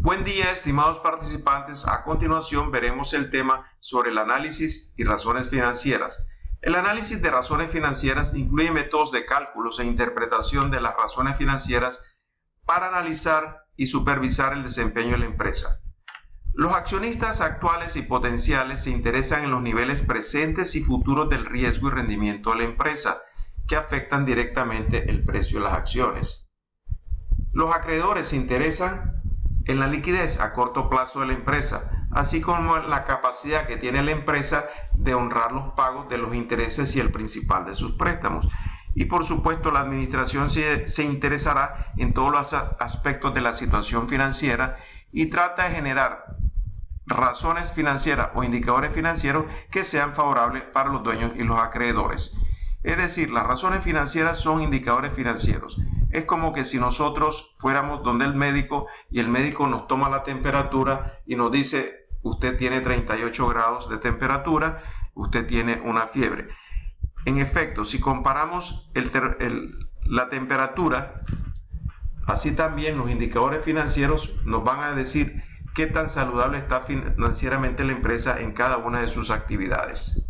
Buen día, estimados participantes. A continuación veremos el tema sobre el análisis y razones financieras. El análisis de razones financieras incluye métodos de cálculos e interpretación de las razones financieras para analizar y supervisar el desempeño de la empresa. Los accionistas actuales y potenciales se interesan en los niveles presentes y futuros del riesgo y rendimiento de la empresa, que afectan directamente el precio de las acciones. Los acreedores se interesan en la liquidez a corto plazo de la empresa, así como la capacidad que tiene la empresa de honrar los pagos de los intereses y el principal de sus préstamos. Y por supuesto la administración se interesará en todos los aspectos de la situación financiera y trata de generar razones financieras o indicadores financieros que sean favorables para los dueños y los acreedores. Es decir, las razones financieras son indicadores financieros. Es como que si nosotros fuéramos donde el médico y el médico nos toma la temperatura y nos dice: usted tiene 38 grados de temperatura, usted tiene una fiebre. En efecto, si comparamos la temperatura, así también los indicadores financieros nos van a decir qué tan saludable está financieramente la empresa en cada una de sus actividades.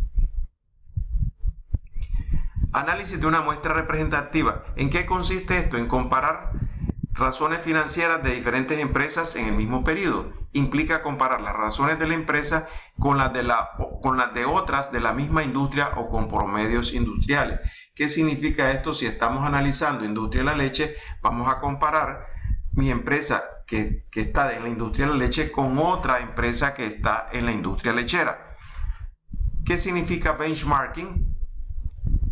Análisis de una muestra representativa. ¿En qué consiste esto? En comparar razones financieras de diferentes empresas en el mismo periodo. Implica comparar las razones de la empresa con las de otras de la misma industria o con promedios industriales. ¿Qué significa esto? Si estamos analizando industria de la leche, vamos a comparar mi empresa que está en la industria de la leche con otra empresa que está en la industria lechera. ¿Qué significa benchmarking?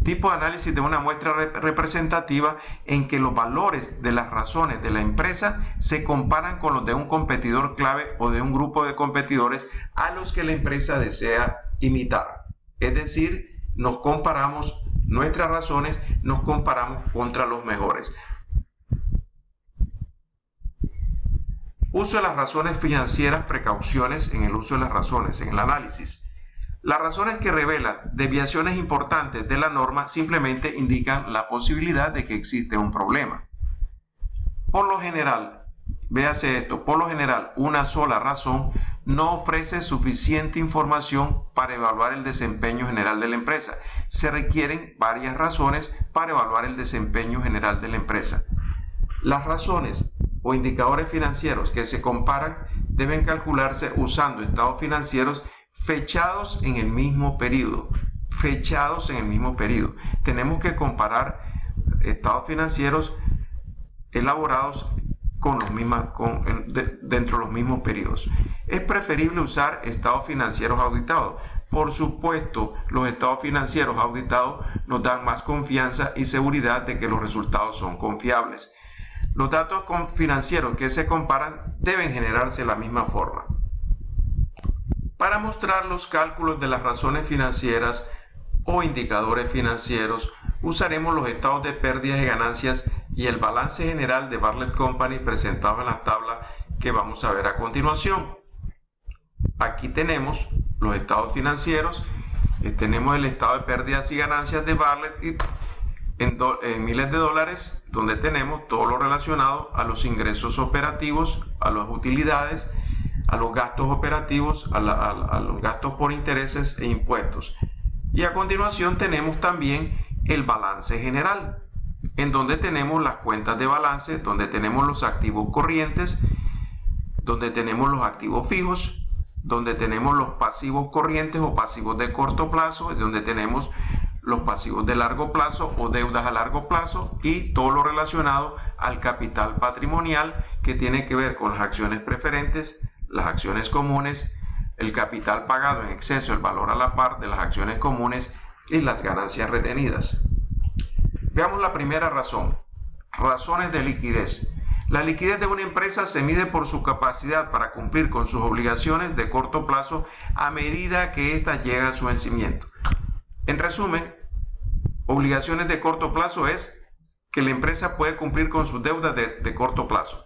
Tipo de análisis de una muestra representativa en que los valores de las razones de la empresa se comparan con los de un competidor clave o de un grupo de competidores a los que la empresa desea imitar. Es decir, nos comparamos nuestras razones, nos comparamos contra los mejores. Uso de las razones financieras, precauciones en el uso de las razones, en el análisis. Las razones que revelan desviaciones importantes de la norma simplemente indican la posibilidad de que existe un problema. Por lo general, véase esto, por lo general una sola razón no ofrece suficiente información para evaluar el desempeño general de la empresa. Se requieren varias razones para evaluar el desempeño general de la empresa. Las razones o indicadores financieros que se comparan deben calcularse usando estados financieros fechados en el mismo periodo. Tenemos que comparar estados financieros elaborados dentro de los mismos periodos. Es preferible usar estados financieros auditados. Por supuesto, los estados financieros auditados nos dan más confianza y seguridad de que los resultados son confiables. Los datos financieros que se comparan deben generarse de la misma forma. Para mostrar los cálculos de las razones financieras o indicadores financieros, usaremos los estados de pérdidas y ganancias y el balance general de Bartlett Company presentado en la tabla que vamos a ver a continuación. Aquí tenemos los estados financieros, tenemos el estado de pérdidas y ganancias de Bartlett en miles de dólares, donde tenemos todo lo relacionado a los ingresos operativos, a las utilidades, a los gastos operativos, a los gastos por intereses e impuestos. Y a continuación tenemos también el balance general, en donde tenemos las cuentas de balance, donde tenemos los activos corrientes, donde tenemos los activos fijos, donde tenemos los pasivos corrientes o pasivos de corto plazo, donde tenemos los pasivos de largo plazo o deudas a largo plazo y todo lo relacionado al capital patrimonial que tiene que ver con las acciones preferentes, las acciones comunes, el capital pagado en exceso, el valor a la par de las acciones comunes y las ganancias retenidas. Veamos la primera razón. Razones de liquidez. La liquidez de una empresa se mide por su capacidad para cumplir con sus obligaciones de corto plazo a medida que éstas llegan a su vencimiento. En resumen, obligaciones de corto plazo es que la empresa puede cumplir con sus deudas de corto plazo.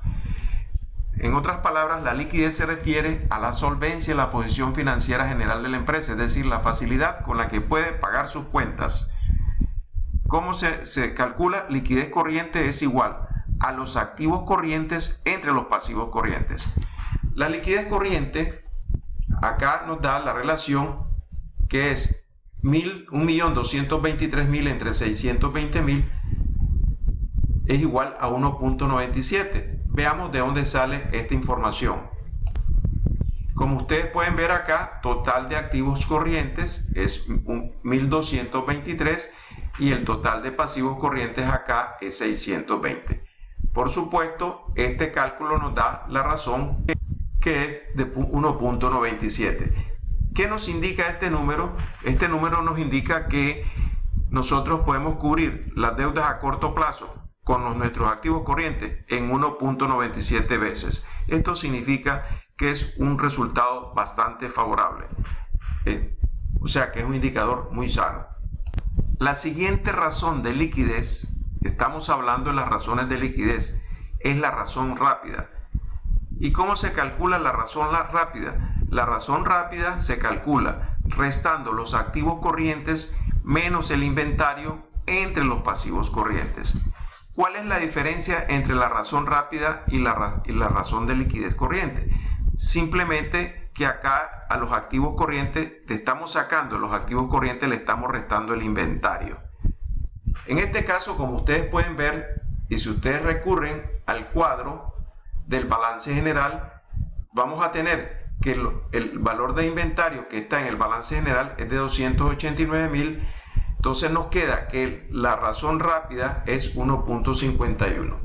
En otras palabras, la liquidez se refiere a la solvencia y la posición financiera general de la empresa, es decir, la facilidad con la que puede pagar sus cuentas. ¿Cómo se calcula? Liquidez corriente es igual a los activos corrientes entre los pasivos corrientes. La liquidez corriente, acá nos da la relación que es 1.223.000 entre 620.000 es igual a 1.97. Veamos de dónde sale esta información. Como ustedes pueden ver acá, total de activos corrientes es 1.223 y el total de pasivos corrientes acá es 620. Por supuesto, este cálculo nos da la razón que es de 1.97. ¿Qué nos indica este número? Este número nos indica que nosotros podemos cubrir las deudas a corto plazo con nuestros activos corrientes en 1.97 veces. Esto significa que es un resultado bastante favorable. O sea que es un indicador muy sano. La siguiente razón de liquidez, estamos hablando de las razones de liquidez, es la razón rápida. ¿Y cómo se calcula la razón rápida? La razón rápida se calcula restando los activos corrientes menos el inventario entre los pasivos corrientes. ¿Cuál es la diferencia entre la razón rápida y la razón de liquidez corriente? Simplemente que acá a los activos corrientes le estamos sacando, los activos corrientes le estamos restando el inventario. En este caso, como ustedes pueden ver, y si ustedes recurren al cuadro del balance general, vamos a tener que el valor de inventario que está en el balance general es de 289.000. Entonces nos queda que la razón rápida es 1.51.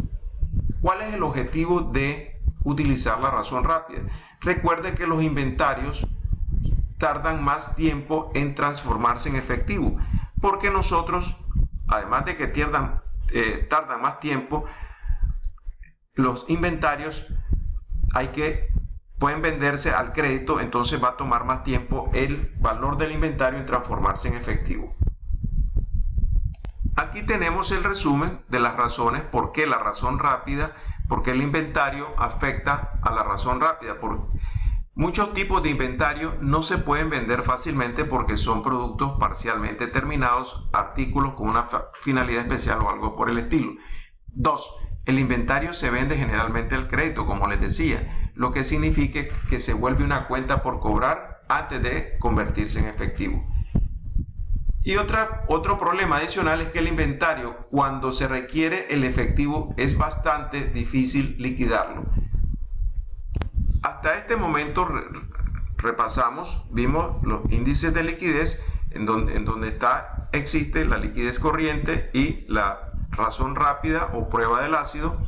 ¿Cuál es el objetivo de utilizar la razón rápida? Recuerde que los inventarios tardan más tiempo en transformarse en efectivo, porque nosotros, además de que tardan más tiempo, los inventarios pueden venderse al crédito, entonces va a tomar más tiempo el valor del inventario en transformarse en efectivo. Aquí tenemos el resumen de las razones por qué la razón rápida, por qué el inventario afecta a la razón rápida. Muchos tipos de inventario no se pueden vender fácilmente porque son productos parcialmente terminados, artículos con una finalidad especial o algo por el estilo. 2. El inventario se vende generalmente al crédito, como les decía, lo que significa que se vuelve una cuenta por cobrar antes de convertirse en efectivo. Y otro problema adicional es que el inventario, cuando se requiere el efectivo, es bastante difícil liquidarlo. Hasta este momento vimos los índices de liquidez en donde existe la liquidez corriente y la razón rápida o prueba del ácido.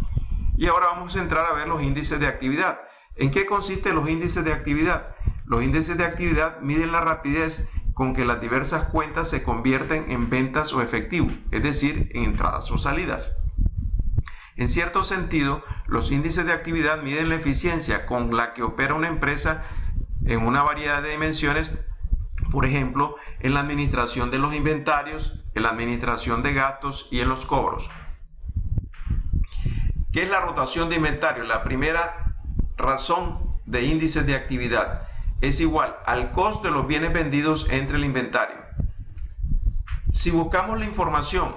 Y ahora vamos a entrar a ver los índices de actividad. ¿En qué consisten los índices de actividad? Los índices de actividad miden la rapidez con que las diversas cuentas se convierten en ventas o efectivo, es decir, en entradas o salidas. En cierto sentido, los índices de actividad miden la eficiencia con la que opera una empresa en una variedad de dimensiones, por ejemplo, en la administración de los inventarios, en la administración de gastos y en los cobros. ¿Qué es la rotación de inventario? La primera razón de índices de actividad es igual al costo de los bienes vendidos entre el inventario. Si buscamos la información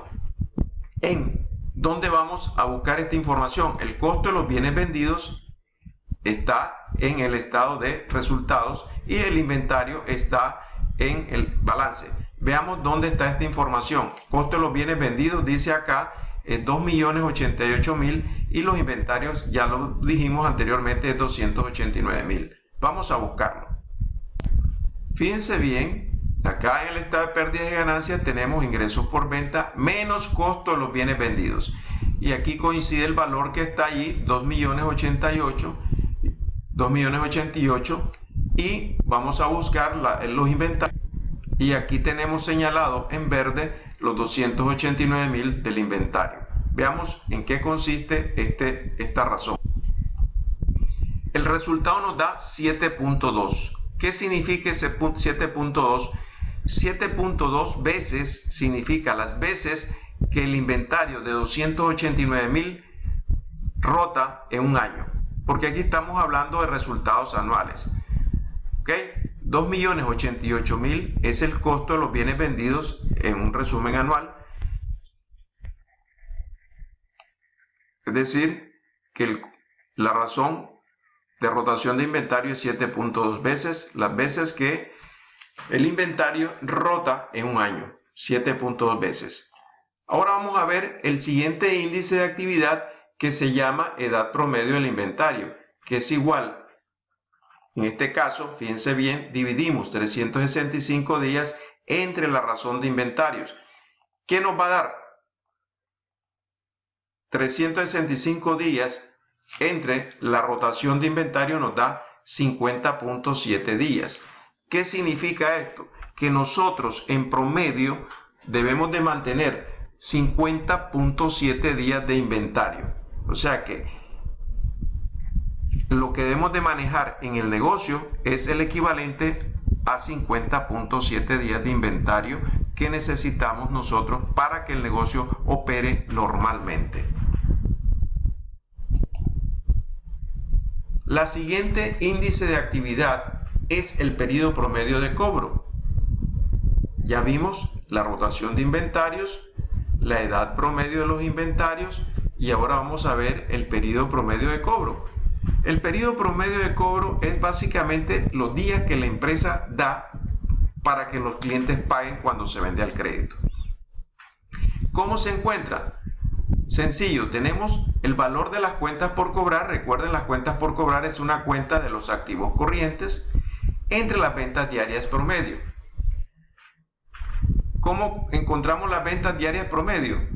en dónde vamos a buscar esta información, el costo de los bienes vendidos está en el estado de resultados y el inventario está en el balance. Veamos dónde está esta información. Costo de los bienes vendidos dice acá es 2.088.000 y los inventarios, ya lo dijimos anteriormente, es 289.000. Vamos a buscarlo. Fíjense bien, acá en el estado de pérdidas y ganancias tenemos ingresos por venta menos costo de los bienes vendidos. Y aquí coincide el valor que está allí, 2.088.000 y vamos a buscar los inventarios. Y aquí tenemos señalado en verde los 289.000 del inventario. Veamos en qué consiste esta razón. El resultado nos da 7.2. ¿Qué significa ese 7.2? 7.2 veces significa las veces que el inventario de 289.000 rota en un año, porque aquí estamos hablando de resultados anuales. ¿Ok? 2.088.000 es el costo de los bienes vendidos en un resumen anual. Es decir, que la razón de rotación de inventario es 7.2 veces las veces que el inventario rota en un año, 7.2 veces. Ahora vamos a ver el siguiente índice de actividad que se llama edad promedio del inventario, que es igual, en este caso, fíjense bien, dividimos 365 días entre la razón de inventarios. ¿Qué nos va a dar? 365 días entre la rotación de inventario nos da 50.7 días. ¿Qué significa esto? Que nosotros en promedio debemos de mantener 50.7 días de inventario. O sea que lo que debemos de manejar en el negocio es el equivalente a 50.7 días de inventario que necesitamos nosotros para que el negocio opere normalmente. La siguiente índice de actividad es el periodo promedio de cobro. Ya vimos la rotación de inventarios, la edad promedio de los inventarios y ahora vamos a ver el periodo promedio de cobro. El periodo promedio de cobro es básicamente los días que la empresa da para que los clientes paguen cuando se vende al crédito. ¿Cómo se encuentra? Sencillo, tenemos el valor de las cuentas por cobrar. Recuerden, las cuentas por cobrar es una cuenta de los activos corrientes entre las ventas diarias promedio. ¿Cómo encontramos las ventas diarias promedio?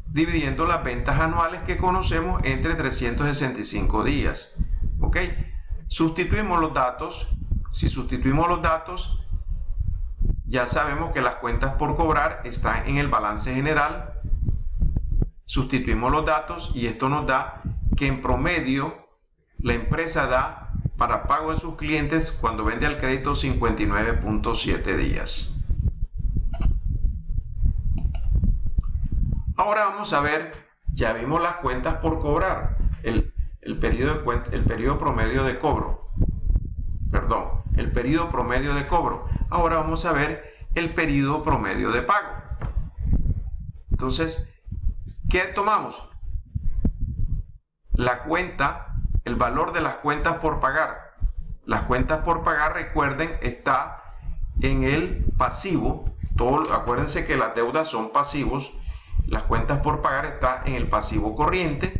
Dividiendo las ventas anuales que conocemos entre 365 días. ¿Ok? Sustituimos los datos. Si sustituimos los datos, ya sabemos que las cuentas por cobrar están en el balance general. Sustituimos los datos y esto nos da que en promedio la empresa da para pago de sus clientes cuando vende al crédito 59.7 días. Ahora vamos a ver, ya vimos las cuentas por cobrar, el periodo promedio de cobro. Perdón, el periodo promedio de cobro. Ahora vamos a ver el periodo promedio de pago. Entonces, ¿qué tomamos? La cuenta, el valor de las cuentas por pagar. Las cuentas por pagar, recuerden, está en el pasivo. Acuérdense que las deudas son pasivos. Las cuentas por pagar está en el pasivo corriente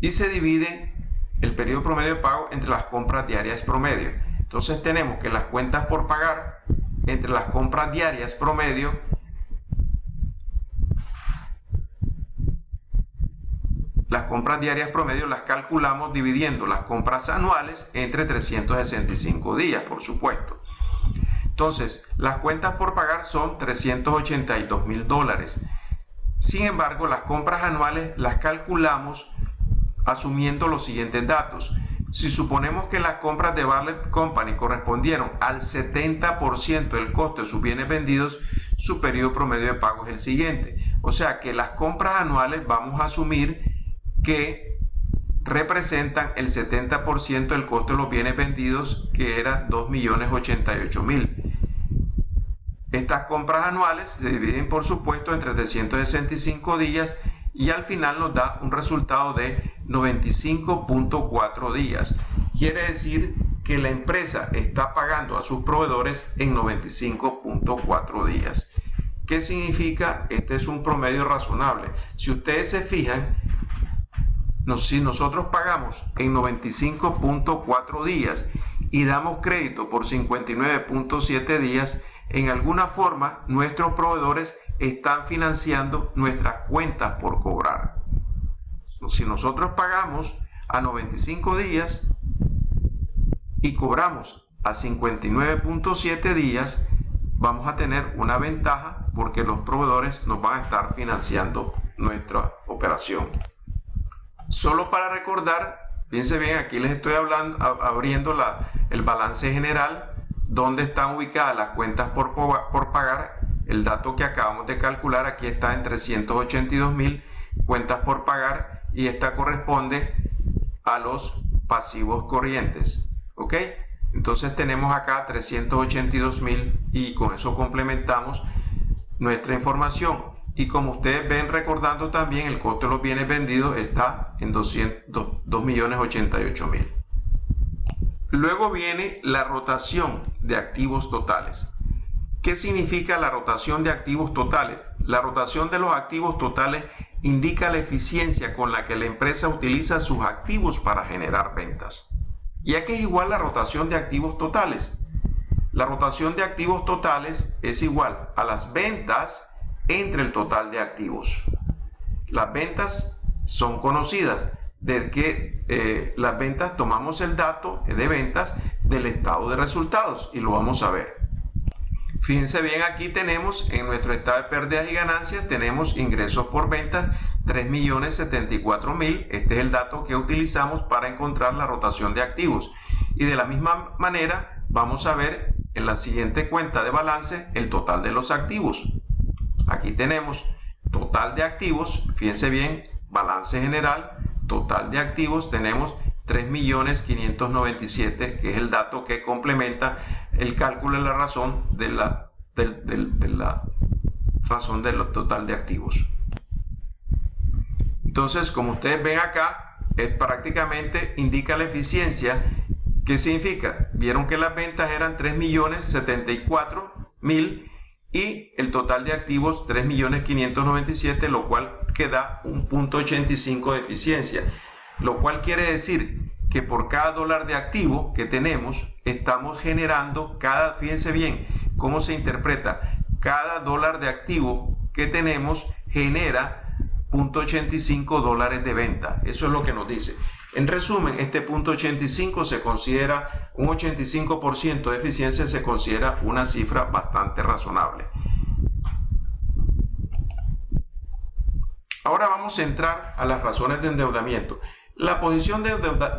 y se divide el periodo promedio de pago entre las compras diarias promedio. Entonces tenemos que las cuentas por pagar entre las compras diarias promedio las calculamos dividiendo las compras anuales entre 365 días, por supuesto. Entonces, las cuentas por pagar son $382,000. Sin embargo, las compras anuales las calculamos asumiendo los siguientes datos. Si suponemos que las compras de Bartlett Company correspondieron al 70% del costo de sus bienes vendidos, su periodo promedio de pago es el siguiente. O sea que las compras anuales vamos a asumir que representan el 70% del costo de los bienes vendidos, que era $2.088.000. Estas compras anuales se dividen, por supuesto, entre 365 días y al final nos da un resultado de 95.4 días. Quiere decir que la empresa está pagando a sus proveedores en 95.4 días. ¿Qué significa? Este es un promedio razonable. Si ustedes se fijan, si nosotros pagamos en 95.4 días y damos crédito por 59.7 días, en alguna forma nuestros proveedores están financiando nuestras cuentas por cobrar. Si nosotros pagamos a 95 días y cobramos a 59.7 días, vamos a tener una ventaja porque los proveedores nos van a estar financiando nuestra operación. Solo para recordar, fíjense bien, aquí les estoy abriendo el balance general, donde están ubicadas las cuentas por pagar. El dato que acabamos de calcular aquí está en 382.000 cuentas por pagar y esta corresponde a los pasivos corrientes. ¿Ok? Entonces tenemos acá 382.000 y con eso complementamos nuestra información. Y como ustedes ven, recordando también, el costo de los bienes vendidos está en $2.088.000. Luego viene la rotación de activos totales. ¿Qué significa la rotación de activos totales? La rotación de los activos totales indica la eficiencia con la que la empresa utiliza sus activos para generar ventas. ¿Y a qué es igual la rotación de activos totales? La rotación de activos totales es igual a las ventas entre el total de activos. Las ventas son conocidas, de que las ventas tomamos el dato de ventas del estado de resultados y lo vamos a ver. Fíjense bien, aquí tenemos en nuestro estado de pérdidas y ganancias, tenemos ingresos por ventas 3.074.000. Este es el dato que utilizamos para encontrar la rotación de activos. Y de la misma manera vamos a ver en la siguiente cuenta de balance el total de los activos. Aquí tenemos total de activos, fíjense bien, balance general, total de activos, tenemos 3.597.000, que es el dato que complementa el cálculo de la razón de la razón del total de activos. Entonces, como ustedes ven acá, prácticamente indica la eficiencia. ¿Qué significa? Vieron que las ventas eran 3.074.000 y el total de activos 3.597.000, lo cual queda un 0.85 de eficiencia, lo cual quiere decir que por cada dólar de activo que tenemos estamos generando fíjense bien cómo se interpreta, cada dólar de activo que tenemos genera 0.85 dólares de venta. Eso es lo que nos dice. En resumen, este 0.85 se considera un 85% de eficiencia, se considera una cifra bastante razonable. Ahora vamos a entrar a las razones de endeudamiento. La posición de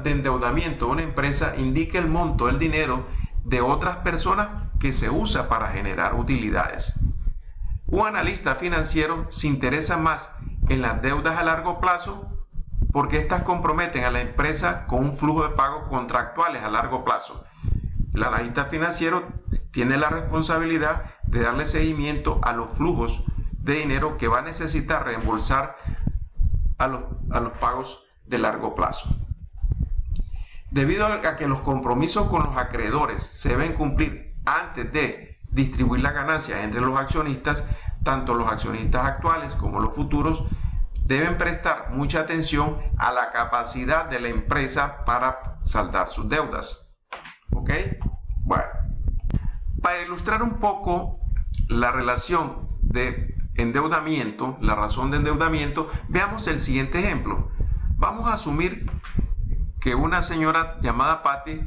endeudamiento de una empresa indica el monto del dinero de otras personas que se usa para generar utilidades. Un analista financiero se interesa más en las deudas a largo plazo porque estas comprometen a la empresa con un flujo de pagos contractuales a largo plazo. El analista financiero tiene la responsabilidad de darle seguimiento a los flujos de dinero que va a necesitar reembolsar a los pagos de largo plazo. Debido a que los compromisos con los acreedores se deben cumplir antes de distribuir las ganancias entre los accionistas, tanto los accionistas actuales como los futuros deben prestar mucha atención a la capacidad de la empresa para saldar sus deudas. ¿Ok? Bueno, para ilustrar un poco la relación de endeudamiento, la razón de endeudamiento, veamos el siguiente ejemplo. Vamos a asumir que una señora llamada Patty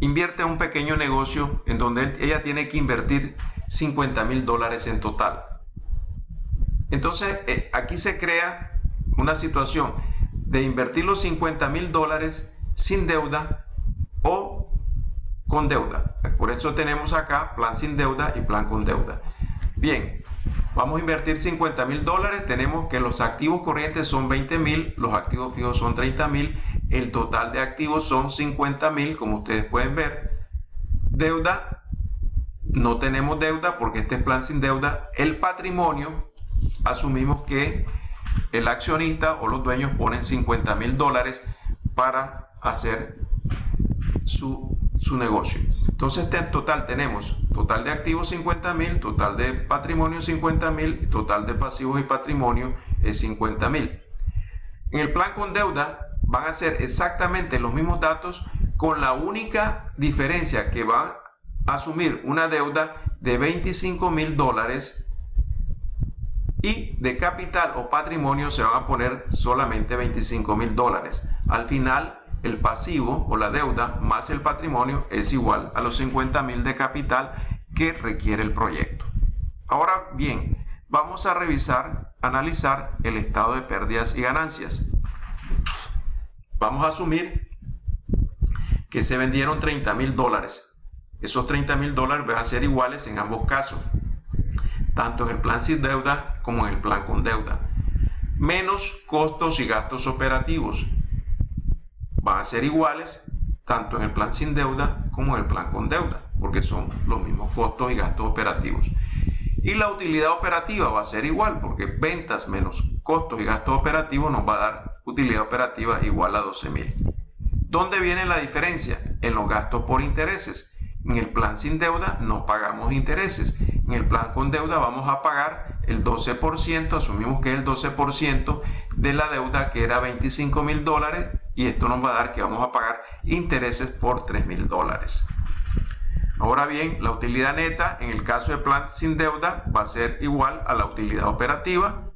invierte en un pequeño negocio en donde ella tiene que invertir $50.000 en total. Entonces, aquí se crea una situación de invertir los $50.000 sin deuda o con deuda. Por eso tenemos acá plan sin deuda y plan con deuda. Bien, vamos a invertir $50.000. Tenemos que los activos corrientes son $20.000, los activos fijos son $30.000, el total de activos son $50.000, como ustedes pueden ver. Deuda, no tenemos deuda porque este es plan sin deuda. El patrimonio, asumimos que el accionista o los dueños ponen $50.000 para hacer su negocio. Entonces en total tenemos total de activos $50.000, total de patrimonio $50.000, total de pasivos y patrimonio es $50.000. En el plan con deuda van a ser exactamente los mismos datos, con la única diferencia que van a asumir una deuda de $25.000 y de capital o patrimonio se van a poner solamente $25.000. Al final, el pasivo o la deuda más el patrimonio es igual a los $50.000 de capital que requiere el proyecto. Ahora bien, vamos a analizar el estado de pérdidas y ganancias. Vamos a asumir que se vendieron $30.000. Esos $30.000 van a ser iguales en ambos casos, tanto en el plan sin deuda como en el plan con deuda, menos costos y gastos operativos. Van a ser iguales tanto en el plan sin deuda como en el plan con deuda, porque son los mismos costos y gastos operativos. Y la utilidad operativa va a ser igual, porque ventas menos costos y gastos operativos nos va a dar utilidad operativa igual a $12.000. ¿Dónde viene la diferencia? en los gastos por intereses. En el plan sin deuda no pagamos intereses. En el plan con deuda vamos a pagar el 12%, asumimos que es el 12% de la deuda, que era $25.000, y esto nos va a dar que vamos a pagar intereses por $3.000. Ahora bien, la utilidad neta en el caso de plan sin deuda va a ser igual a la utilidad operativa.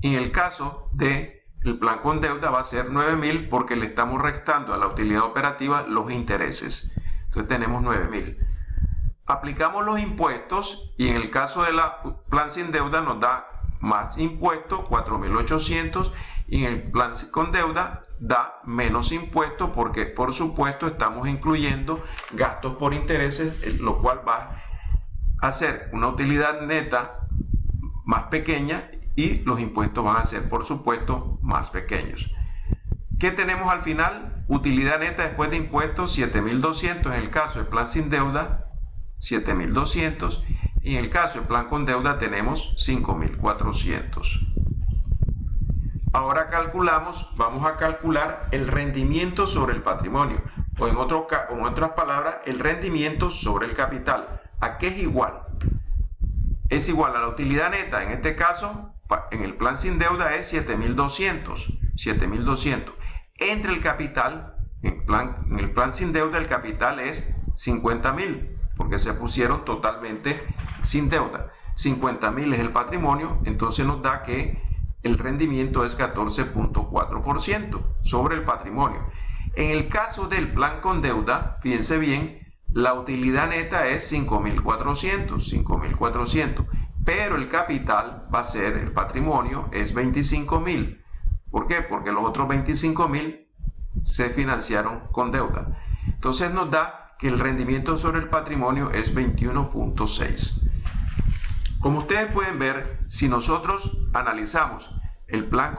En el caso de el plan con deuda va a ser 9.000 porque le estamos restando a la utilidad operativa los intereses. Entonces tenemos 9.000. Aplicamos los impuestos y en el caso de la plan sin deuda nos da más impuestos, 4.800, y en el plan con deuda da menos impuestos porque por supuesto estamos incluyendo gastos por intereses, lo cual va a hacer una utilidad neta más pequeña y los impuestos van a ser por supuesto más pequeños. ¿Qué tenemos al final? Utilidad neta después de impuestos 7.200 en el caso del plan sin deuda, 7.200, y en el caso del plan con deuda tenemos 5.400. Ahora vamos a calcular el rendimiento sobre el patrimonio, o en otras palabras, el rendimiento sobre el capital. ¿A qué es igual? Es igual a la utilidad neta, en este caso, en el plan sin deuda es 7.200. Entre el capital, en el plan sin deuda el capital es 50.000, porque se pusieron totalmente sin deuda. 50.000 es el patrimonio, entonces nos da que el rendimiento es 14.4% sobre el patrimonio. En el caso del plan con deuda, fíjense bien, la utilidad neta es 5.400, pero el capital va a ser, el patrimonio es 25.000. ¿Por qué? Porque los otros 25.000 se financiaron con deuda. Entonces nos da que el rendimiento sobre el patrimonio es 21.6. Como ustedes pueden ver, si nosotros analizamos el plan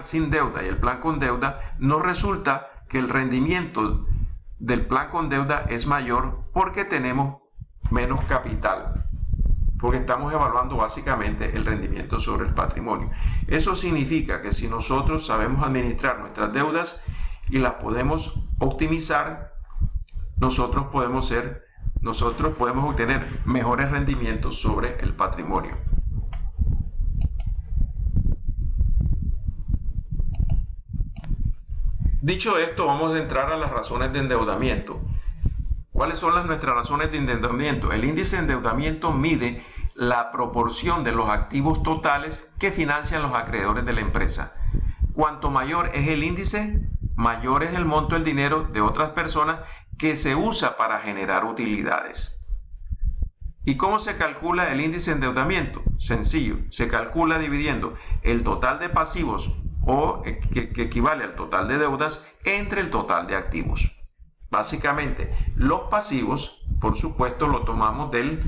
sin deuda y el plan con deuda, nos resulta que el rendimiento del plan con deuda es mayor porque tenemos menos capital, porque estamos evaluando básicamente el rendimiento sobre el patrimonio. Eso significa que si nosotros sabemos administrar nuestras deudas y las podemos optimizar, nosotros podemos obtener mejores rendimientos sobre el patrimonio. Dicho esto, vamos a entrar a las razones de endeudamiento. ¿Cuáles son nuestras razones de endeudamiento? El índice de endeudamiento mide la proporción de los activos totales que financian los acreedores de la empresa. Cuanto mayor es el índice, mayor es el monto del dinero de otras personas que se usa para generar utilidades. ¿Y cómo se calcula el índice de endeudamiento? Sencillo, se calcula dividiendo el total de pasivos que equivale al total de deudas entre el total de activos. Básicamente, los pasivos, por supuesto, lo tomamos del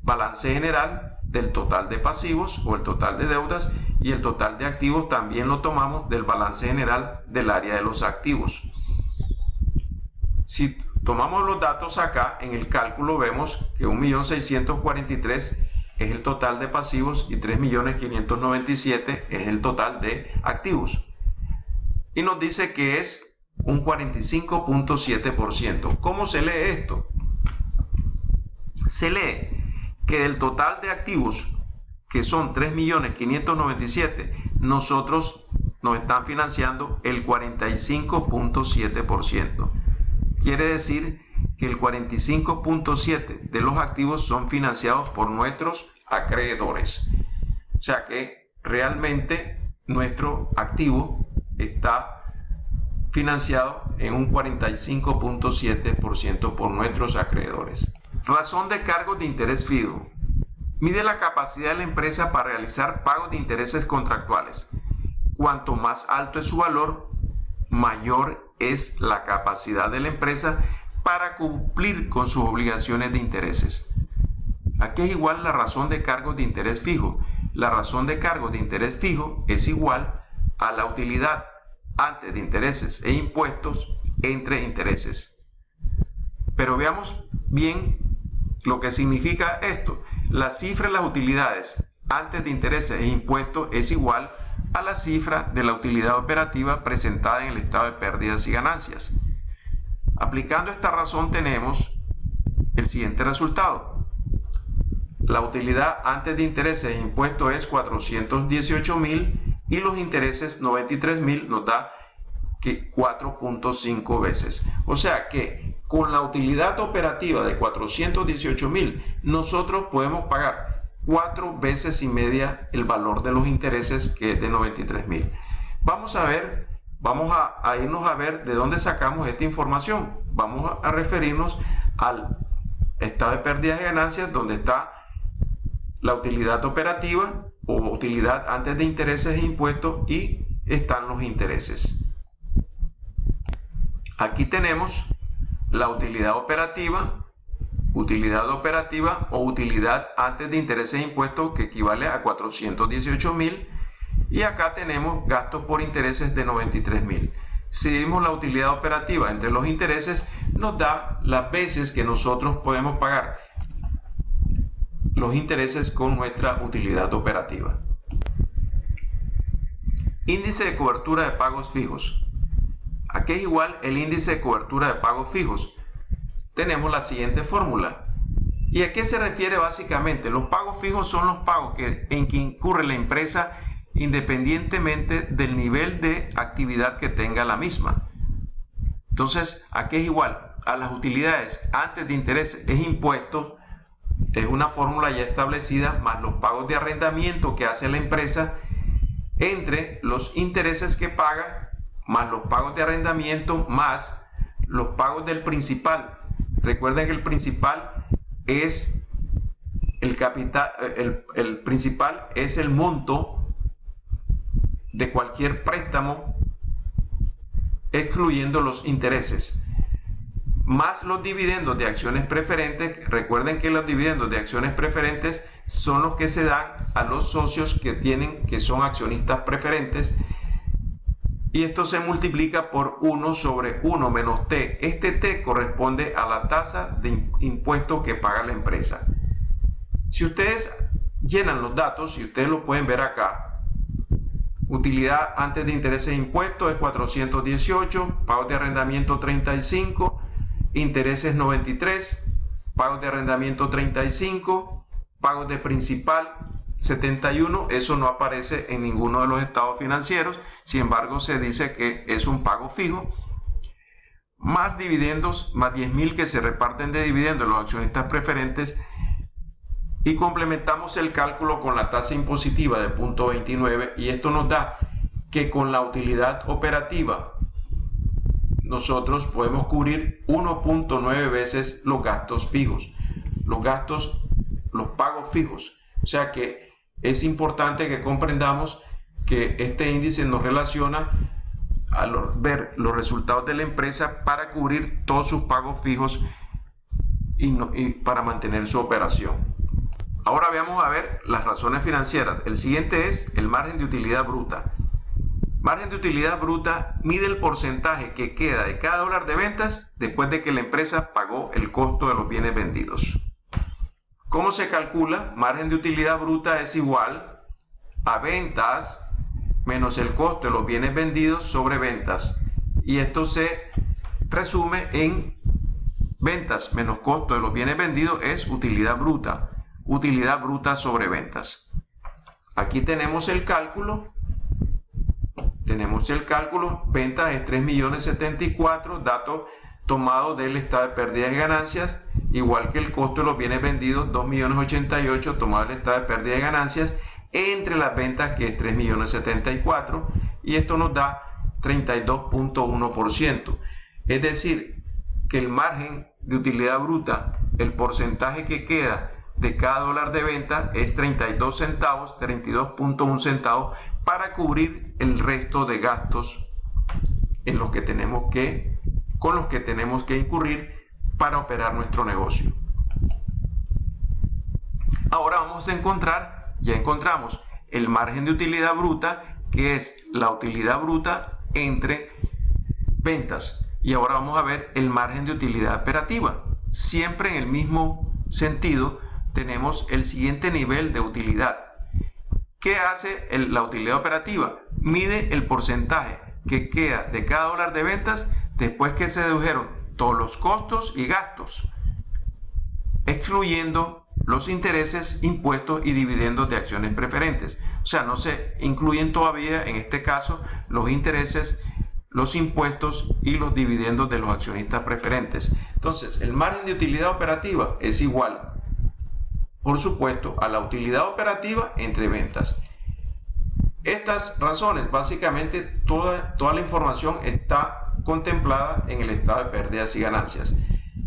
balance general del total de pasivos o el total de deudas, y el total de activos también lo tomamos del balance general del área de los activos. Si tomamos los datos acá en el cálculo, vemos que 1.643.000 es el total de pasivos y 3.597.000 es el total de activos. Y nos dice que es un 45.7%. ¿Cómo se lee esto? Se lee que del total de activos, que son 3.597.000, nosotros nos están financiando el 45.7%. Quiere decir que el 45.7% de los activos son financiados por nuestros acreedores. O sea que realmente nuestro activo está financiado en un 45.7% por nuestros acreedores. Razón de cargos de interés fijo. Mide la capacidad de la empresa para realizar pagos de intereses contractuales. Cuanto más alto es su valor, mayor es la capacidad de la empresa para cumplir con sus obligaciones de intereses. Aquí es igual la razón de cargos de interés fijo. La razón de cargos de interés fijo es igual a la utilidad antes de intereses e impuestos entre intereses. Pero veamos bien lo que significa esto. La cifra de las utilidades antes de intereses e impuestos es igual a la cifra de la utilidad operativa presentada en el estado de pérdidas y ganancias. Aplicando esta razón tenemos el siguiente resultado. La utilidad antes de intereses e impuestos es 418.000 y los intereses 93.000 nos da que 4.5 veces. O sea que con la utilidad operativa de 418.000 nosotros podemos pagar 4 veces y media el valor de los intereses, que es de 93.000. Vamos a irnos a ver de dónde sacamos esta información. Vamos a referirnos al estado de pérdidas y ganancias, donde está la utilidad operativa o utilidad antes de intereses e impuestos, y están los intereses. Aquí tenemos la utilidad operativa o utilidad antes de intereses e impuestos, que equivale a 418.000, y acá tenemos gastos por intereses de 93.000. Si dividimos la utilidad operativa entre los intereses, nos da las veces que nosotros podemos pagar los intereses con nuestra utilidad operativa. Índice de cobertura de pagos fijos. Aquí es igual el índice de cobertura de pagos fijos. Tenemos la siguiente fórmula. ¿Y a qué se refiere básicamente? Los pagos fijos son los pagos en que incurre la empresa independientemente del nivel de actividad que tenga la misma. Entonces, aquí es igual a las utilidades antes de intereses e impuestos, es una fórmula ya establecida, más los pagos de arrendamiento que hace la empresa, entre los intereses que paga, más los pagos de arrendamiento, más los pagos del principal. Recuerden que el principal es el capital, el principal es el monto de cualquier préstamo, excluyendo los intereses, más los dividendos de acciones preferentes. Recuerden que los dividendos de acciones preferentes son los que se dan a los socios que son accionistas preferentes, y esto se multiplica por 1 sobre 1 menos T. Este T corresponde a la tasa de impuesto que paga la empresa. Si ustedes llenan los datos, y ustedes lo pueden ver acá, utilidad antes de intereses e impuestos es 418, pagos de arrendamiento 35, intereses 93, pagos de arrendamiento 35, pagos de principal 71, eso no aparece en ninguno de los estados financieros, sin embargo se dice que es un pago fijo, más dividendos, más 10.000 que se reparten de dividendos los accionistas preferentes, y complementamos el cálculo con la tasa impositiva de 0.29, y esto nos da que con la utilidad operativa nosotros podemos cubrir 1.9 veces los gastos fijos, los pagos fijos. O sea que es importante que comprendamos que este índice nos relaciona a ver los resultados de la empresa para cubrir todos sus pagos fijos y para mantener su operación. Ahora veamos a ver las razones financieras. El siguiente es el margen de utilidad bruta. Margen de utilidad bruta mide el porcentaje que queda de cada dólar de ventas después de que la empresa pagó el costo de los bienes vendidos. ¿Cómo se calcula? Margen de utilidad bruta es igual a ventas menos el costo de los bienes vendidos sobre ventas. Y esto se resume en ventas menos costo de los bienes vendidos es utilidad bruta. Utilidad bruta sobre ventas. Aquí tenemos el cálculo. Ventas es 3.074.000, dato tomado del estado de pérdidas y ganancias, igual que el costo de los bienes vendidos, 2.088.000, tomado del estado de pérdidas y ganancias, entre las ventas, que es 3.074.000, y esto nos da 32.1%. Es decir, que el margen de utilidad bruta, el porcentaje que queda de cada dólar de venta es 32 centavos, 32.1 centavos, para cubrir el resto de gastos con los que tenemos que incurrir para operar nuestro negocio. Ahora vamos a ya encontramos el margen de utilidad bruta, que es la utilidad bruta entre ventas. Y ahora vamos a ver el margen de utilidad operativa. Siempre en el mismo sentido, tenemos el siguiente nivel de utilidad. ¿Qué hace la utilidad operativa? Mide el porcentaje que queda de cada dólar de ventas después que se dedujeron todos los costos y gastos, excluyendo los intereses, impuestos y dividendos de acciones preferentes. O sea, no se incluyen todavía en este caso los intereses, los impuestos y los dividendos de los accionistas preferentes. Entonces, el margen de utilidad operativa es igual, por supuesto, a la utilidad operativa entre ventas. Estas razones, básicamente toda la información está contemplada en el estado de pérdidas y ganancias.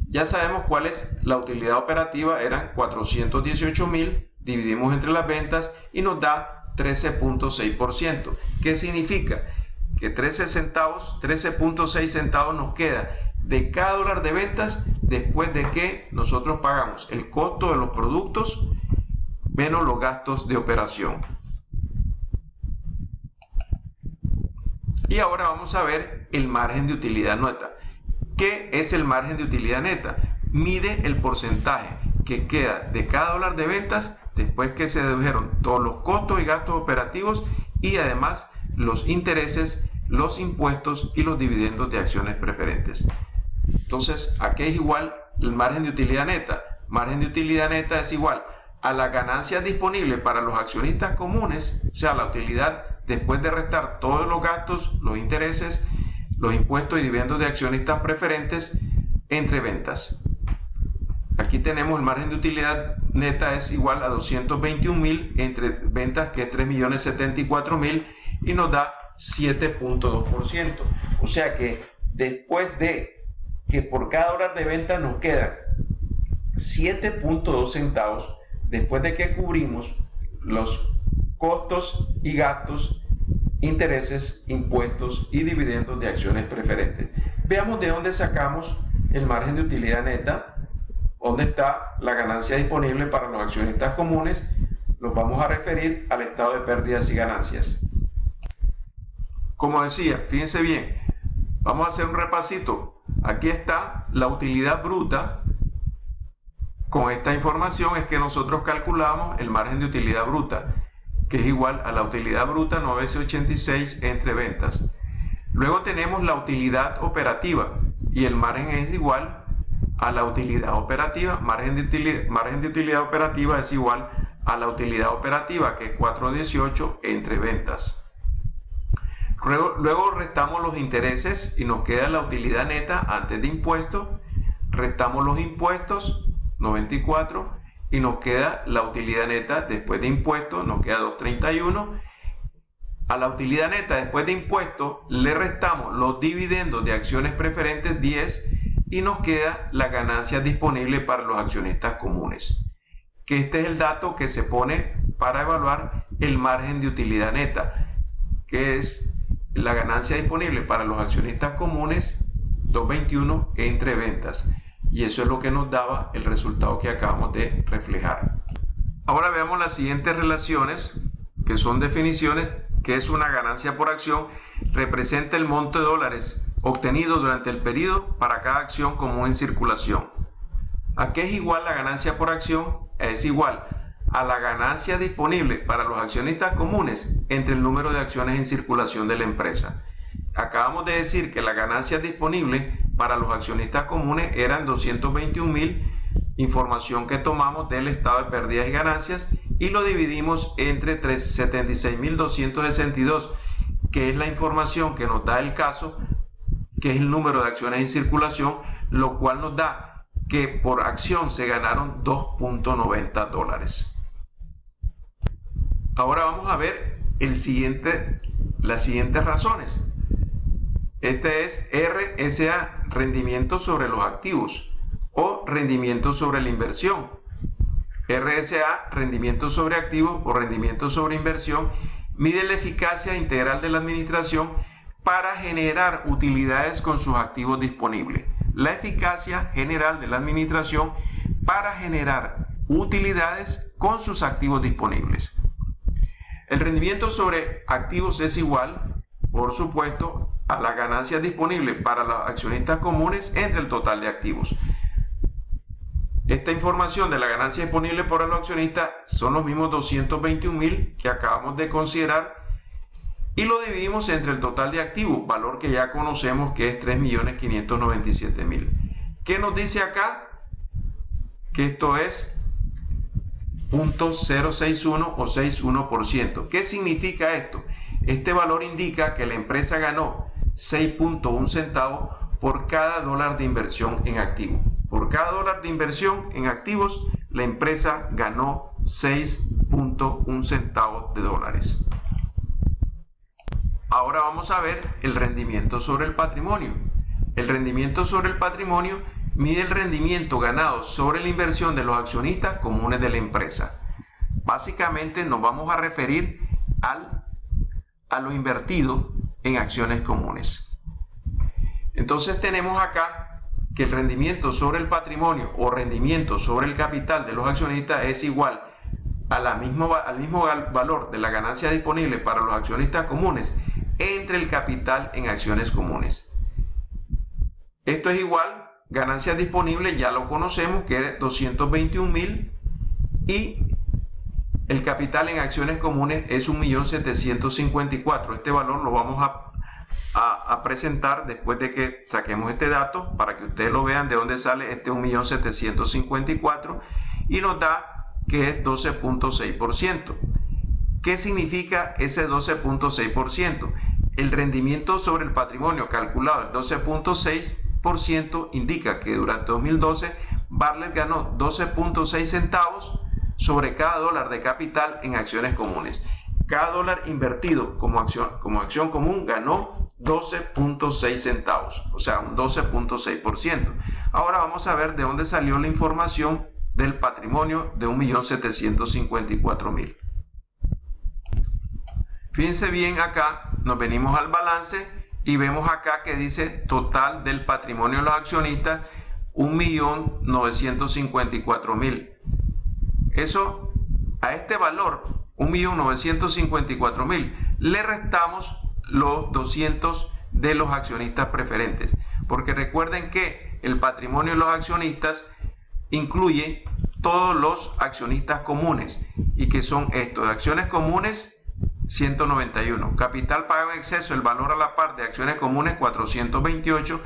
Ya sabemos cuál es la utilidad operativa, eran 418.000, dividimos entre las ventas y nos da 13.6%. ¿Qué significa? Que 13.6 centavos nos queda de cada dólar de ventas después de que nosotros pagamos el costo de los productos menos los gastos de operación. Y ahora vamos a ver el margen de utilidad neta. ¿Qué es el margen de utilidad neta? Mide el porcentaje que queda de cada dólar de ventas después que se dedujeron todos los costos y gastos operativos y además los intereses, los impuestos y los dividendos de acciones preferentes. Entonces, ¿a qué es igual el margen de utilidad neta? Margen de utilidad neta es igual a la ganancia disponible para los accionistas comunes, o sea, la utilidad después de restar todos los gastos, los intereses, los impuestos y dividendos de accionistas preferentes entre ventas. Aquí tenemos el margen de utilidad neta es igual a 221.000 entre ventas, que es 3.074.000, y nos da 7.2%. O sea que después de que por cada dólar de venta nos quedan 7.2 centavos, después de que cubrimos los costos y gastos, intereses, impuestos y dividendos de acciones preferentes. Veamos de dónde sacamos el margen de utilidad neta, dónde está la ganancia disponible para los accionistas comunes. Los vamos a referir al estado de pérdidas y ganancias. Como decía, fíjense bien, vamos a hacer un repasito. Aquí está la utilidad bruta. Con esta información es que nosotros calculamos el margen de utilidad bruta, que es igual a la utilidad bruta 986 entre ventas. Luego tenemos la utilidad operativa y el margen es igual a la utilidad operativa. Margen de utilidad operativa es igual a la utilidad operativa, que es 418 entre ventas. Luego restamos los intereses y nos queda la utilidad neta antes de impuestos. Restamos los impuestos, 94, y nos queda la utilidad neta después de impuestos, nos queda 231. A la utilidad neta después de impuestos le restamos los dividendos de acciones preferentes, 10, y nos queda la ganancia disponible para los accionistas comunes, que este es el dato que se pone para evaluar el margen de utilidad neta, que es la ganancia disponible para los accionistas comunes, 221 entre ventas. Y eso es lo que nos daba el resultado que acabamos de reflejar. Ahora veamos las siguientes relaciones, que son definiciones. Que es una ganancia por acción, representa el monto de dólares obtenido durante el periodo para cada acción común en circulación. ¿A qué es igual la ganancia por acción? Es igual a la ganancia disponible para los accionistas comunes entre el número de acciones en circulación de la empresa. Acabamos de decir que la ganancia disponible para los accionistas comunes eran 221.000, información que tomamos del estado de pérdidas y ganancias, y lo dividimos entre 76.262, que es la información que nos da el caso, que es el número de acciones en circulación, lo cual nos da que por acción se ganaron 2.90 dólares. Ahora vamos a ver las siguientes razones. Este es RSA, rendimiento sobre los activos, o rendimiento sobre la inversión. RSA, rendimiento sobre activos o rendimiento sobre inversión, mide la eficacia integral de la administración para generar utilidades con sus activos disponibles. La eficacia general de la administración para generar utilidades con sus activos disponibles. El rendimiento sobre activos es igual, por supuesto, a la ganancia disponible para los accionistas comunes entre el total de activos. Esta información de la ganancia disponible para los accionistas son los mismos 221.000 que acabamos de considerar, y lo dividimos entre el total de activos, valor que ya conocemos que es 3.597.000. ¿Qué nos dice acá? Que esto es 0.061 o 61%. ¿Qué significa esto? Este valor indica que la empresa ganó 6.1 centavos por cada dólar de inversión en activos. Por cada dólar de inversión en activos, la empresa ganó 6.1 centavos de dólares. Ahora vamos a ver el rendimiento sobre el patrimonio. El rendimiento sobre el patrimonio mide el rendimiento ganado sobre la inversión de los accionistas comunes de la empresa. Básicamente nos vamos a referir a lo invertido en acciones comunes. Entonces tenemos acá que el rendimiento sobre el patrimonio o rendimiento sobre el capital de los accionistas es igual al mismo valor de la ganancia disponible para los accionistas comunes entre el capital en acciones comunes. Esto es igual, ganancias disponibles ya lo conocemos, que es 221.000, y el capital en acciones comunes es 1.754.000. Este valor lo vamos a presentar después de que saquemos este dato para que ustedes lo vean de dónde sale este 1.754.000 y nos da que es 12.6%. ¿Qué significa ese 12.6%? El rendimiento sobre el patrimonio calculado, el 12.6%, indica que durante 2012 Bartlett ganó 12.6 centavos sobre cada dólar de capital en acciones comunes. Cada dólar invertido como acción común ganó 12.6 centavos, o sea, un 12.6%. Ahora vamos a ver de dónde salió la información del patrimonio de 1.754.000. Fíjense bien acá, nos venimos al balance y vemos acá que dice total del patrimonio de los accionistas 1.954.000. Eso, a este valor, 1.954.000, le restamos los 200 de los accionistas preferentes. Porque recuerden que el patrimonio de los accionistas incluye todos los accionistas comunes. ¿Y que son estos? Acciones comunes, 191. Capital pagado en exceso, el valor a la par de acciones comunes, 428.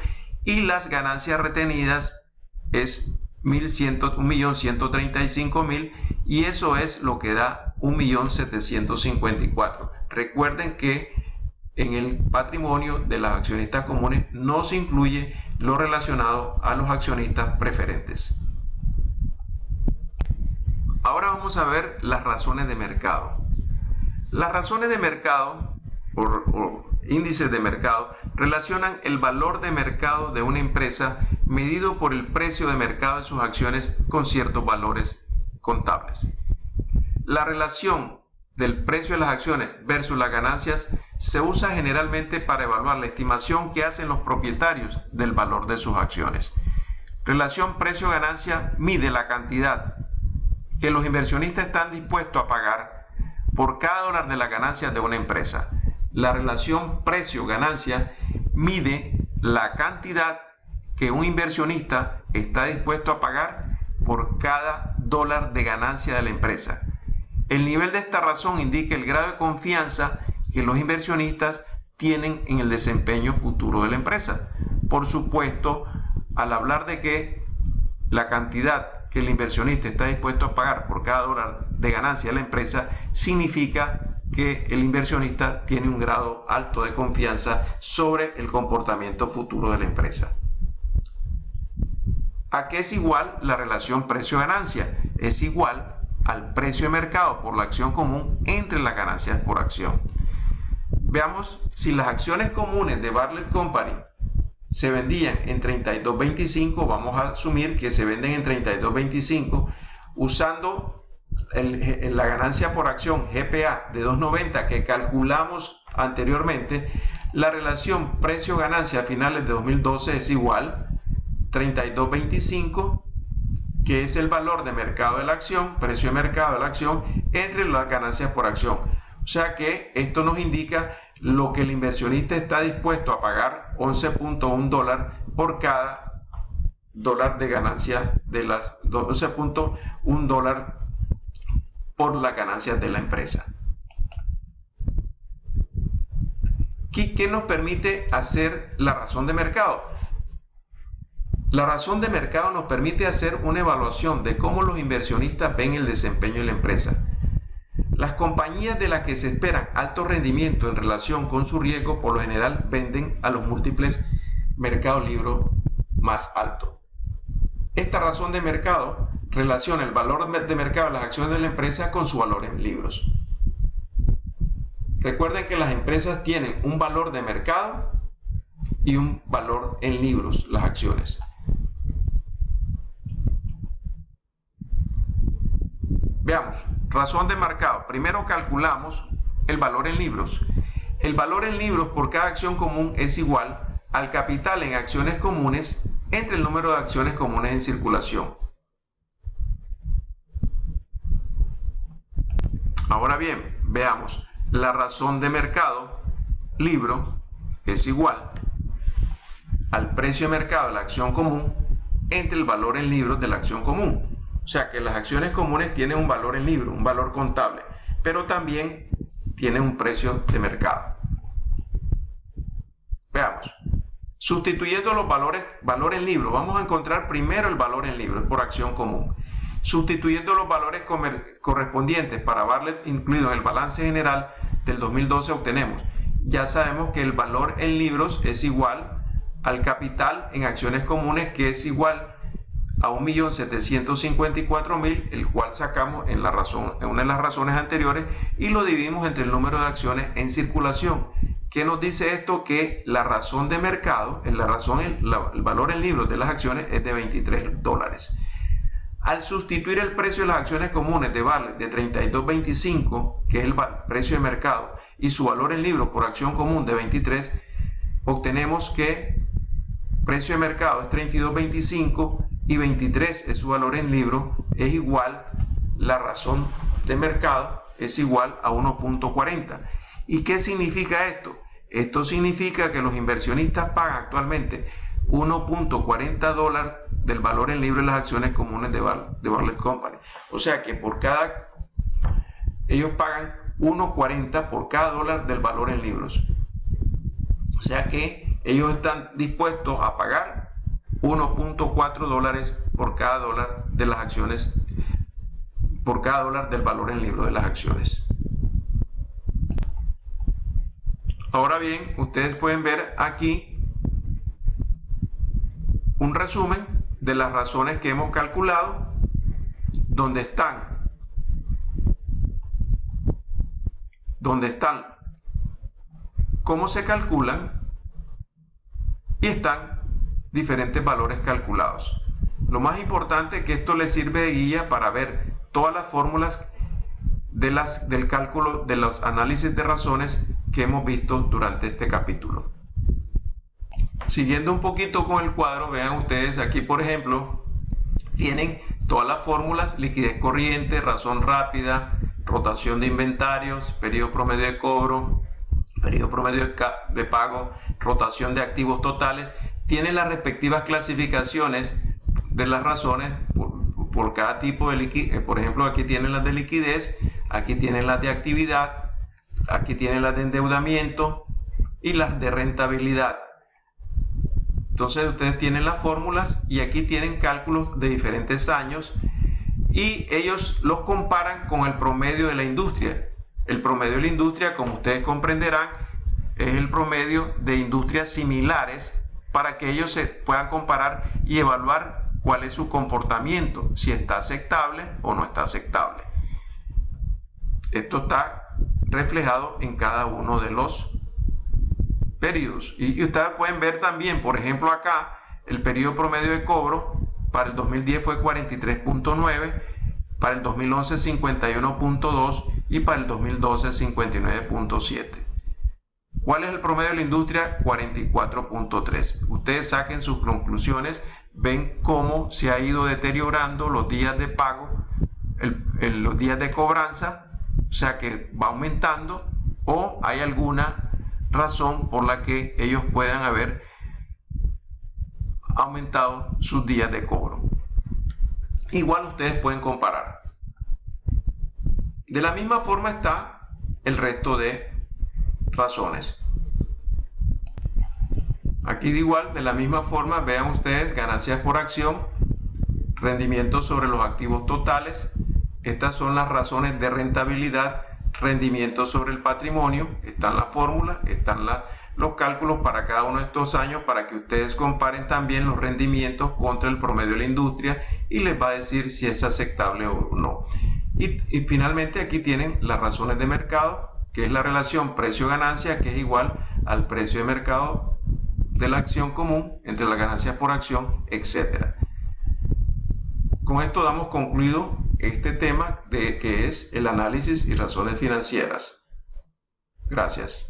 Y las ganancias retenidas es 1.135.000, y eso es lo que da 1.754.000. Recuerden que en el patrimonio de las accionistas comunes no se incluye lo relacionado a los accionistas preferentes. Ahora vamos a ver las razones de mercado. Las razones de mercado o índices de mercado relacionan el valor de mercado de una empresa medido por el precio de mercado de sus acciones con ciertos valores contables. La relación del precio de las acciones versus las ganancias se usa generalmente para evaluar la estimación que hacen los propietarios del valor de sus acciones. Relación precio-ganancia mide la cantidad que los inversionistas están dispuestos a pagar por cada dólar de las ganancias de una empresa. La relación precio-ganancia mide la cantidad que un inversionista está dispuesto a pagar por cada dólar de ganancia de la empresa. El nivel de esta razón indica el grado de confianza que los inversionistas tienen en el desempeño futuro de la empresa. Por supuesto, al hablar de que la cantidad que el inversionista está dispuesto a pagar por cada dólar de ganancia de la empresa, significa que el inversionista tiene un grado alto de confianza sobre el comportamiento futuro de la empresa. ¿A qué es igual la relación precio-ganancia? Es igual al precio de mercado por la acción común entre las ganancias por acción. Veamos si las acciones comunes de Bartlett Company se vendían en 32.25, vamos a asumir que se venden en 32.25, usando la ganancia por acción GPA de 2.90 que calculamos anteriormente. La relación precio-ganancia a finales de 2012 es igual 32.25, que es el valor de mercado de la acción, precio de mercado de la acción, entre las ganancias por acción. O sea que esto nos indica lo que el inversionista está dispuesto a pagar, 11.1 dólares por cada dólar de ganancia de las 12.1 dólar por las ganancias de la empresa. ¿Qué nos permite hacer la razón de mercado? La razón de mercado nos permite hacer una evaluación de cómo los inversionistas ven el desempeño de la empresa. Las compañías de las que se esperan alto rendimiento en relación con su riesgo por lo general venden a los múltiples mercados libres más altos. Esta razón de mercado relaciona el valor de mercado de las acciones de la empresa con su valor en libros. Recuerden que las empresas tienen un valor de mercado y un valor en libros, las acciones. Veamos, razón de mercado. Primero calculamos el valor en libros. El valor en libros por cada acción común es igual al capital en acciones comunes entre el número de acciones comunes en circulación. Ahora bien, veamos. La razón de mercado, libro, es igual al precio de mercado de la acción común entre el valor en libros de la acción común. O sea que las acciones comunes tienen un valor en libro, un valor contable, pero también tienen un precio de mercado. Veamos. Sustituyendo los valor en libro, vamos a encontrar primero el valor en libro por acción común. Sustituyendo los valores correspondientes para haberle incluido en el balance general del 2012 obtenemos, ya sabemos que el valor en libros es igual al capital en acciones comunes, que es igual a 1.754.000, el cual sacamos en una de las razones anteriores y lo dividimos entre el número de acciones en circulación. ¿Qué nos dice esto? Que la razón de mercado, el valor en libros de las acciones es de $23. Al sustituir el precio de las acciones comunes de Bartlett de 32.25, que es el precio de mercado, y su valor en libros por acción común de 23, obtenemos que precio de mercado es 32.25 y 23 es su valor en libros, es igual, la razón de mercado es igual a 1.40. ¿Y qué significa esto? Esto significa que los inversionistas pagan actualmente $1.40 del valor en libro de las acciones comunes de Bartlett Company. O sea que ellos pagan 1.40 por cada dólar del valor en libros. O sea que ellos están dispuestos a pagar $1.4 por cada dólar de las acciones, por cada dólar del valor en libro de las acciones. Ahora bien, ustedes pueden ver aquí un resumen de las razones que hemos calculado, donde están cómo se calculan y están diferentes valores calculados. Lo más importante es que esto les sirve de guía para ver todas las fórmulas del cálculo de los análisis de razones que hemos visto durante este capítulo. Siguiendo un poquito con el cuadro, vean ustedes aquí, por ejemplo, tienen todas las fórmulas: liquidez corriente, razón rápida, rotación de inventarios, periodo promedio de cobro, periodo promedio de pago, rotación de activos totales. Tienen las respectivas clasificaciones de las razones por cada tipo de liquidez. Por ejemplo, aquí tienen las de liquidez, aquí tienen las de actividad, aquí tienen las de endeudamiento y las de rentabilidad. Entonces ustedes tienen las fórmulas y aquí tienen cálculos de diferentes años y ellos los comparan con el promedio de la industria. El promedio de la industria, como ustedes comprenderán, es el promedio de industrias similares, para que ellos se puedan comparar y evaluar cuál es su comportamiento, si está aceptable o no está aceptable. Esto está reflejado en cada uno de los periodos. Y ustedes pueden ver también, por ejemplo, acá el periodo promedio de cobro para el 2010 fue 43.9, para el 2011 51.2 y para el 2012 59.7. ¿Cuál es el promedio de la industria? 44.3. Ustedes saquen sus conclusiones, ven cómo se ha ido deteriorando los días de pago, los días de cobranza, o sea que va aumentando, o hay alguna razón por la que ellos puedan haber aumentado sus días de cobro. Igual ustedes pueden comparar. De la misma forma está el resto de razones. Aquí de la misma forma, vean ustedes ganancias por acción, rendimiento sobre los activos totales. Estas son las razones de rentabilidad, rendimiento sobre el patrimonio. Están las fórmulas, están los cálculos para cada uno de estos años para que ustedes comparen también los rendimientos contra el promedio de la industria y les va a decir si es aceptable o no. Y finalmente aquí tienen las razones de mercado, que es la relación precio-ganancia, que es igual al precio de mercado de la acción común entre las ganancias por acción, etc. Con esto damos concluido este tema que es el análisis y razones financieras. Gracias.